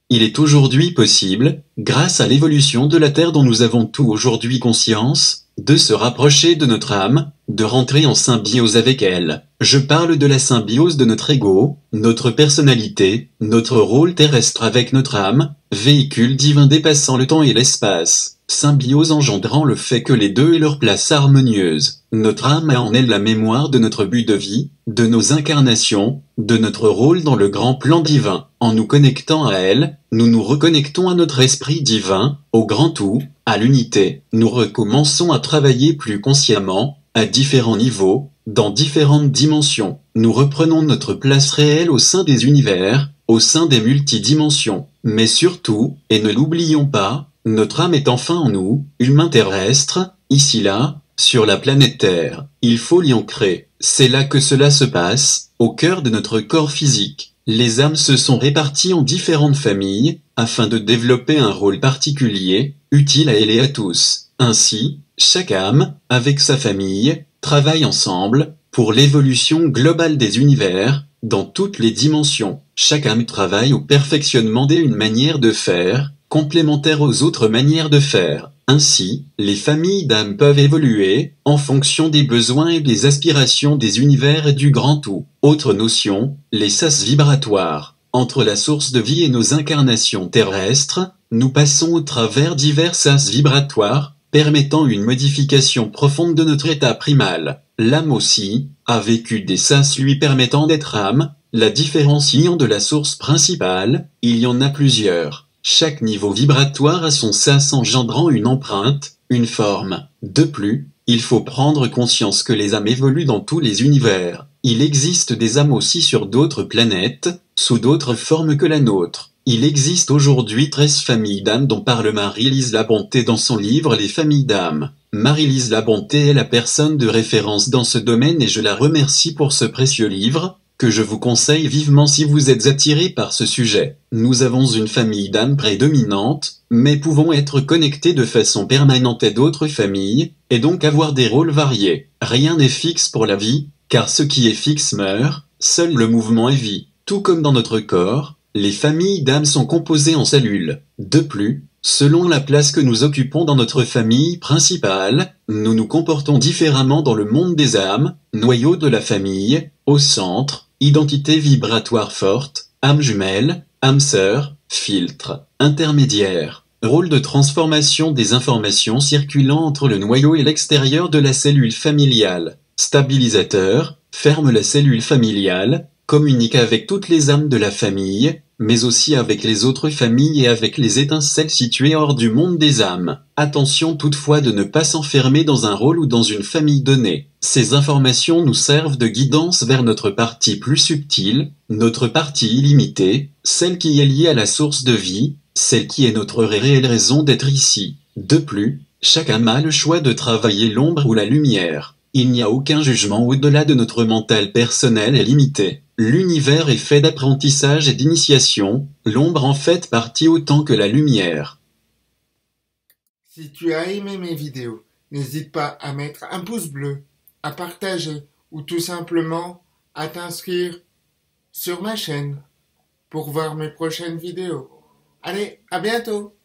Il est aujourd'hui possible, grâce à l'évolution de la Terre dont nous avons tous aujourd'hui conscience, de se rapprocher de notre âme, de rentrer en symbiose avec elle. Je parle de la symbiose de notre ego, notre personnalité, notre rôle terrestre avec notre âme, véhicule divin dépassant le temps et l'espace. Symbiose engendrant le fait que les deux aient leur place harmonieuse. Notre âme a en elle la mémoire de notre but de vie, de nos incarnations, de notre rôle dans le grand plan divin. En nous connectant à elle, nous nous reconnectons à notre esprit divin, au grand tout, à l'unité. Nous recommençons à travailler plus consciemment, à différents niveaux, dans différentes dimensions. Nous reprenons notre place réelle au sein des univers, au sein des multidimensions. Mais surtout, et ne l'oublions pas, notre âme est enfin en nous, humains terrestres, ici-là, sur la planète Terre. Il faut l'y ancrer. C'est là que cela se passe, au cœur de notre corps physique. Les âmes se sont réparties en différentes familles, afin de développer un rôle particulier, utile à elle et à tous. Ainsi, chaque âme, avec sa famille, travaille ensemble, pour l'évolution globale des univers, dans toutes les dimensions. Chaque âme travaille au perfectionnement d'une manière de faire, complémentaire aux autres manières de faire. Ainsi, les familles d'âmes peuvent évoluer, en fonction des besoins et des aspirations des univers et du grand tout. Autre notion, les sas vibratoires. Entre la source de vie et nos incarnations terrestres, nous passons au travers divers sas vibratoires, permettant une modification profonde de notre état primal. L'âme aussi, a vécu des sas lui permettant d'être âme, la différenciant de la source principale, il y en a plusieurs. Chaque niveau vibratoire a son sas engendrant une empreinte, une forme. De plus, il faut prendre conscience que les âmes évoluent dans tous les univers. Il existe des âmes aussi sur d'autres planètes, sous d'autres formes que la nôtre. Il existe aujourd'hui 13 familles d'âmes dont parle Marie-Lise Labonté dans son livre Les familles d'âmes. Marie-Lise Labonté est la personne de référence dans ce domaine et je la remercie pour ce précieux livre, que je vous conseille vivement si vous êtes attiré par ce sujet. Nous avons une famille d'âmes prédominante, mais pouvons être connectés de façon permanente à d'autres familles, et donc avoir des rôles variés. Rien n'est fixe pour la vie, car ce qui est fixe meurt, seul le mouvement est vie. Tout comme dans notre corps, les familles d'âmes sont composées en cellules. De plus, selon la place que nous occupons dans notre famille principale, nous nous comportons différemment dans le monde des âmes, noyau de la famille, au centre, identité vibratoire forte, âme jumelle, âme sœur, filtre, intermédiaire, rôle de transformation des informations circulant entre le noyau et l'extérieur de la cellule familiale, stabilisateur, ferme la cellule familiale, communique avec toutes les âmes de la famille, mais aussi avec les autres familles et avec les étincelles situées hors du monde des âmes. Attention toutefois de ne pas s'enfermer dans un rôle ou dans une famille donnée. Ces informations nous servent de guidance vers notre partie plus subtile, notre partie illimitée, celle qui est liée à la source de vie, celle qui est notre réelle raison d'être ici. De plus, chaque âme a le choix de travailler l'ombre ou la lumière. Il n'y a aucun jugement au-delà de notre mental personnel et limité. L'univers est fait d'apprentissage et d'initiation, l'ombre en fait partie autant que la lumière. Si tu as aimé mes vidéos, n'hésite pas à mettre un pouce bleu, à partager ou tout simplement à t'inscrire sur ma chaîne pour voir mes prochaines vidéos. Allez, à bientôt!